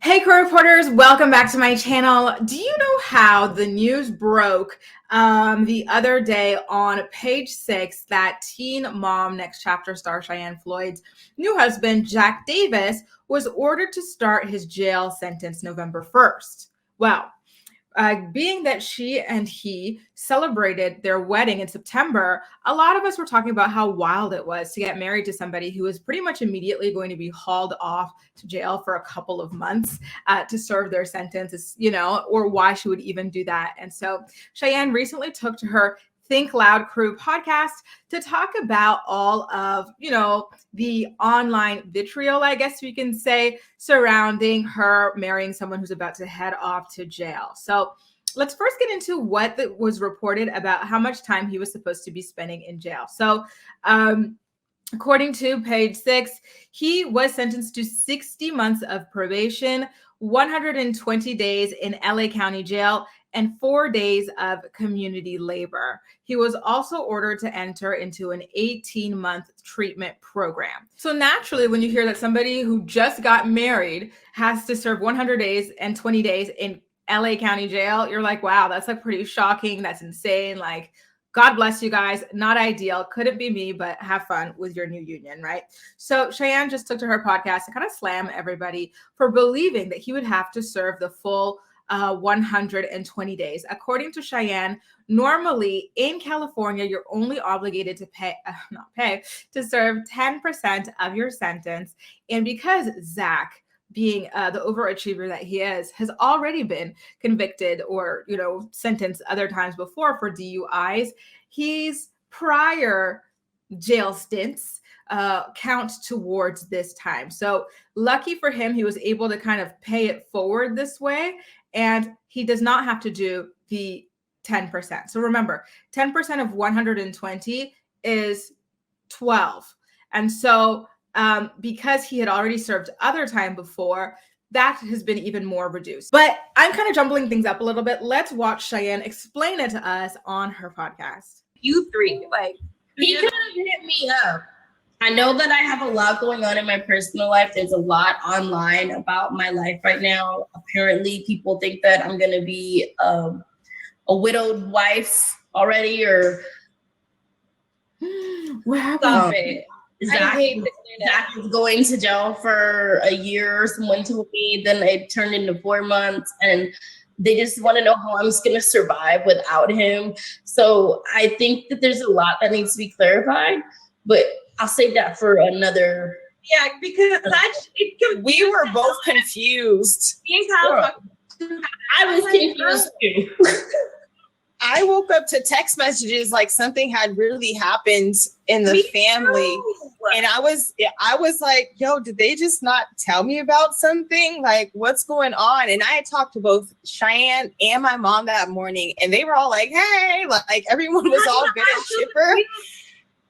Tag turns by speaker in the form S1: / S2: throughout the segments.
S1: Hey, Crow Reporters, welcome back to my channel. Do you know how the news broke the other day on page 6 that teen mom Next Chapter star Cheyenne Floyd's new husband, Jack Davis, was ordered to start his jail sentence November 1st? Well, being that she and he celebrated their wedding in September, a lot of us were talking about how wild it was to get married to somebody who was pretty much immediately going to be hauled off to jail for a couple of months to serve their sentence, or why she would even do that. And so Cheyenne recently took to her Think Loud Crew podcast to talk about all of, the online vitriol, I guess we can say, surrounding her marrying someone who's about to head off to jail. So let's first get into what was reported about how much time he was supposed to be spending in jail. So, according to page 6, he was sentenced to 60 months of probation, 120 days in LA County Jail, and 4 days of community labor. He was also ordered to enter into an 18-month treatment program. So naturally, when you hear that somebody who just got married has to serve 100 days and 20 days in LA County Jail, you're like, wow, that's like pretty shocking. That's insane. Like, God bless you guys. Not ideal. Couldn't be me, but have fun with your new union, right? So Cheyenne just took to her podcast to kind of slam everybody for believing that he would have to serve the full 120 days. According to Cheyenne, normally in California, you're only obligated to to serve 10% of your sentence. And because Zach, being the overachiever that he is, has already been convicted or, sentenced other times before for DUIs, his prior jail stints count towards this time. So lucky for him, he was able to kind of pay it forward this way, and he does not have to do the 10%. So remember, 10% of 120 is 12. And so because he had already served other time before, that has been even more reduced. But I'm kind of jumbling things up a little bit. Let's watch Cheyenne explain it to us on her podcast.
S2: You three,
S3: he could have hit me up. I know that I have a lot going on in my personal life. There's a lot online about my life right now. Apparently, people think that I'm going to be a widowed wife already, or
S1: what happened?
S3: Zach is going to jail for a year. Someone told me, then it turned into 4 months, and they just want to know how I'm just going to survive without him. So I think that there's a lot that needs to be clarified, but I'll save that for another.
S2: Yeah, because
S4: we were both confused.
S2: Me and Kyle
S3: I was confused too.
S4: I woke up to text messages like something had really happened in the family. And I was like, yo, did they just not tell me about something? Like, what's going on? And I had talked to both Cheyenne and my mom that morning, and they were all like, hey, like everyone was all good and chipper.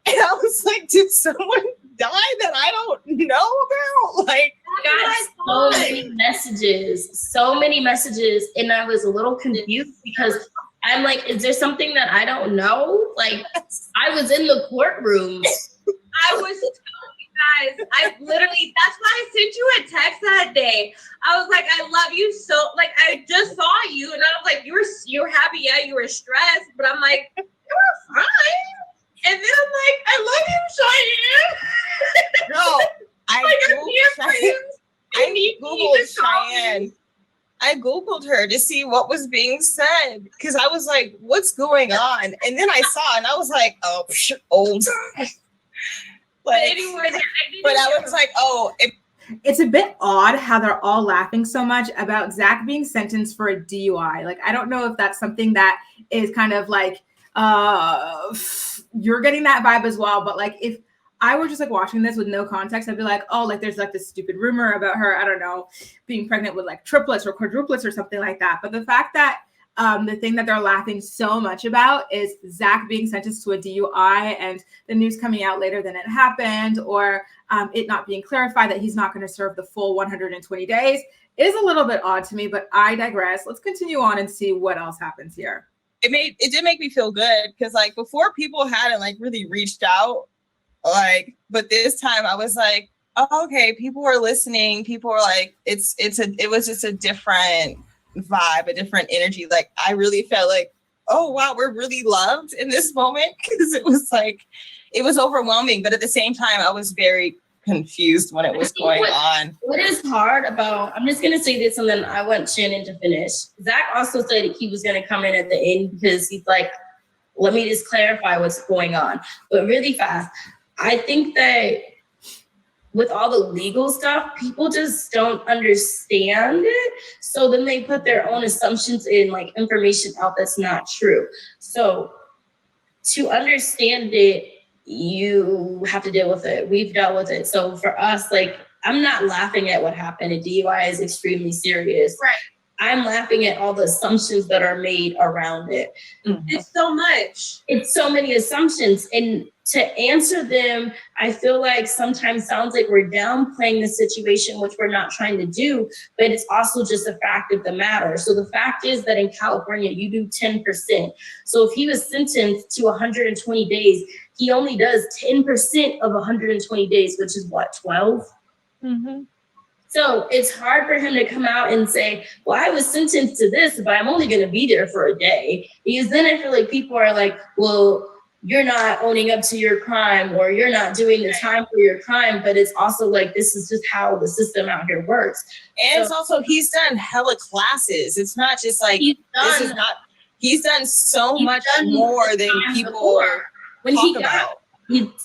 S4: And I was like, did someone die that I don't know about? Like,
S3: I got so many messages, and I was a little confused because I'm like, is there something that I don't know? Like, I was in the courtroom.
S2: I was telling you guys, I literally, that's why I sent you a text that day. I was like, I love you so, like, I just saw you, and I was like, you were happy, yeah, you were stressed, but I'm like, you were fine. And then I'm like, I love you, Cheyenne.
S4: No, I Googled Cheyenne. I Googled her to see what was being said because I was like, what's going on? And then I saw and I was like, oh, old. But I was like, oh.
S1: It's a bit odd how they're all laughing so much about Zach being sentenced for a DUI. Like, I don't know if that's something that is kind of like, you're getting that vibe as well. But like, if I were just like watching this with no context, I'd be like, oh, like there's like this stupid rumor about her, I don't know, being pregnant with like triplets or quadruplets or something like that. But the fact that the thing that they're laughing so much about is Zach being sentenced to a DUI and the news coming out later than it happened, or it not being clarified that he's not going to serve the full 120 days is a little bit odd to me, but I digress. Let's continue on and see what else happens here.
S4: It did make me feel good because like before people hadn't like really reached out, like, but this time I was like, oh, okay, people were listening. People were like, it was just a different vibe, a different energy. Like I really felt like, oh wow, we're really loved in this moment, because it was like, it was overwhelming, but at the same time, I was very confused when it was going on.
S3: What is hard about, I'm just gonna say this and then I want Shannon to finish. Zach also said he was gonna come in at the end because he's like, let me just clarify what's going on. But really fast, I think that with all the legal stuff, people just don't understand it. So then they put their own assumptions in, like information out that's not true. So to understand it, you have to deal with it. We've dealt with it. So for us, like, I'm not laughing at what happened. A DUI is extremely serious.
S2: Right.
S3: I'm laughing at all the assumptions that are made around it.
S2: Mm-hmm. It's so much.
S3: It's so many assumptions. And to answer them, I feel like sometimes sounds like we're downplaying the situation, which we're not trying to do, but it's also just a fact of the matter. So the fact is that in California, you do 10%. So if he was sentenced to 120 days, he only does 10% of 120 days, which is what, 12?
S4: Mm-hmm.
S3: So it's hard for him to come out and say, well, I was sentenced to this, but I'm only going to be there for a day. Because then I feel like people are like, well, you're not owning up to your crime, or you're not doing the time for your crime. But it's also like, this is just how the system out here works.
S4: And it's also, he's done hella classes. It's not just like, he's done so much more than people talk about.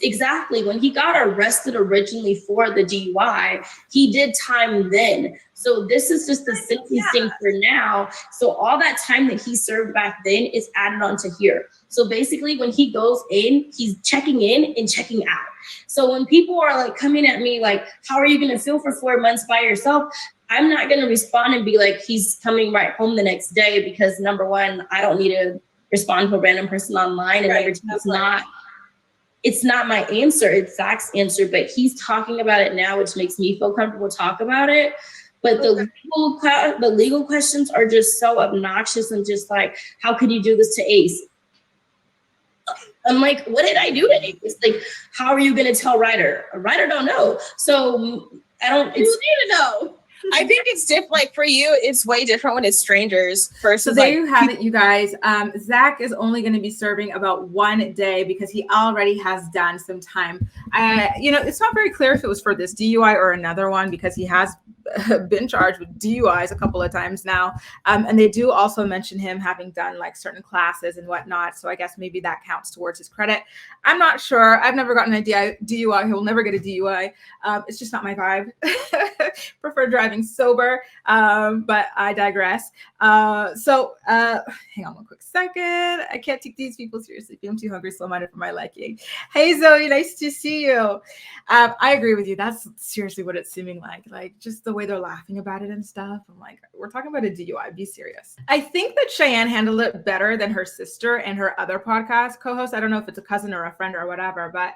S3: Exactly. When he got arrested originally for the DUI, he did time then. So this is just the sentencing for now. So all that time that he served back then is added on to here. So basically when he goes in, he's checking in and checking out. So when people are like coming at me like, how are you going to feel for 4 months by yourself? I'm not going to respond and be like, he's coming right home the next day, because number one, I don't need to respond to a random person online. And number two, it's not my answer, it's Zach's answer, but he's talking about it now, which makes me feel comfortable to talk about it. But the legal questions are just so obnoxious and just like, how could you do this to Ace? I'm like, what did I do to Ace? It's like, how are you gonna tell Ryder? A Ryder don't know. So I don't,
S2: you need to know.
S4: I think it's different. Like for you, it's way different when it's strangers versus.
S1: So there you have it, you guys. Zach is only going to be serving about 1 day because he already has done some time. It's not very clear if it was for this DUI or another one, because he has been charged with DUIs a couple of times now. And they do also mention him having done like certain classes and whatnot. So I guess maybe that counts towards his credit. I'm not sure. I've never gotten a DUI. He will never get a DUI. It's just not my vibe. Prefer driving sober, but I digress. Hang on one quick second. I can't take these people seriously. I'm too hungry, slow-minded for my liking. Hey Zoe, nice to see you. I agree with you. That's seriously what it's seeming like just the way they're laughing about it and stuff. I'm like, we're talking about a DUI, be serious. I think that Cheyenne handled it better than her sister and her other podcast co-host. I don't know if it's a cousin or a friend or whatever, but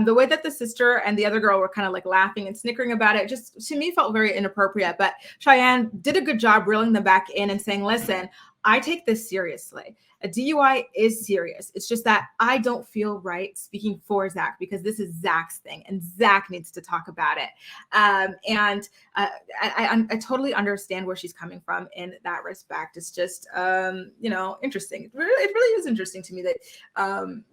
S1: the way that the sister and the other girl were kind of like laughing and snickering about it, just to me felt very inappropriate. But Cheyenne did a good job reeling them back in and saying, listen, I take this seriously. A DUI is serious. It's just that I don't feel right speaking for Zach because this is Zach's thing and Zach needs to talk about it. I totally understand where she's coming from in that respect. It's just, interesting. It really is interesting to me that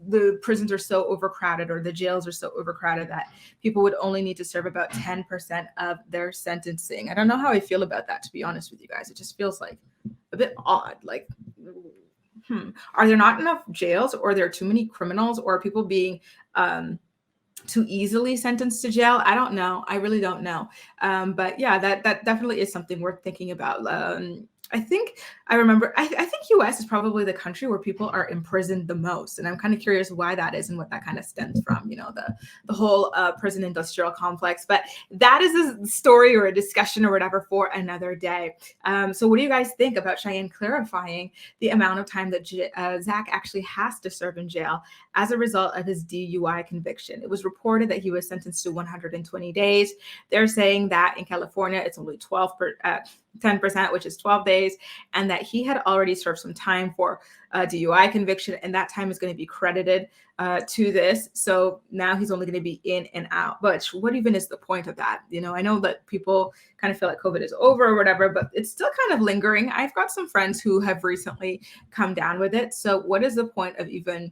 S1: the prisons are so overcrowded or the jails are so overcrowded that people would only need to serve about 10% of their sentencing. I don't know how I feel about that, to be honest with you guys. It just feels like a bit odd. Like, are there not enough jails, or are there too many criminals, or are people being too easily sentenced to jail? I don't know. I really don't know. But yeah, that definitely is something worth thinking about. I think US is probably the country where people are imprisoned the most. And I'm kind of curious why that is and what that kind of stems from, the whole prison industrial complex. But that is a story or a discussion or whatever for another day. So what do you guys think about Cheyenne clarifying the amount of time that Zach actually has to serve in jail as a result of his DUI conviction? It was reported that he was sentenced to 120 days. They're saying that in California, it's only 10%, which is 12 days, and that he had already served some time for a DUI conviction, and that time is going to be credited to this. So now he's only going to be in and out. But what even is the point of that? You know, I know that people kind of feel like COVID is over or whatever, but it's still kind of lingering. I've got some friends who have recently come down with it. So what is the point of even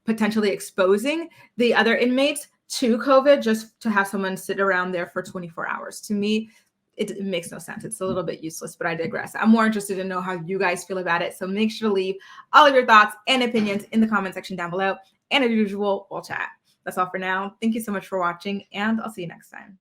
S1: potentially exposing the other inmates to COVID just to have someone sit around there for 24 hours? To me, it makes no sense. It's a little bit useless, but I digress. I'm more interested to know how you guys feel about it. So make sure to leave all of your thoughts and opinions in the comment section down below. And as usual, we'll chat. That's all for now. Thank you so much for watching, and I'll see you next time.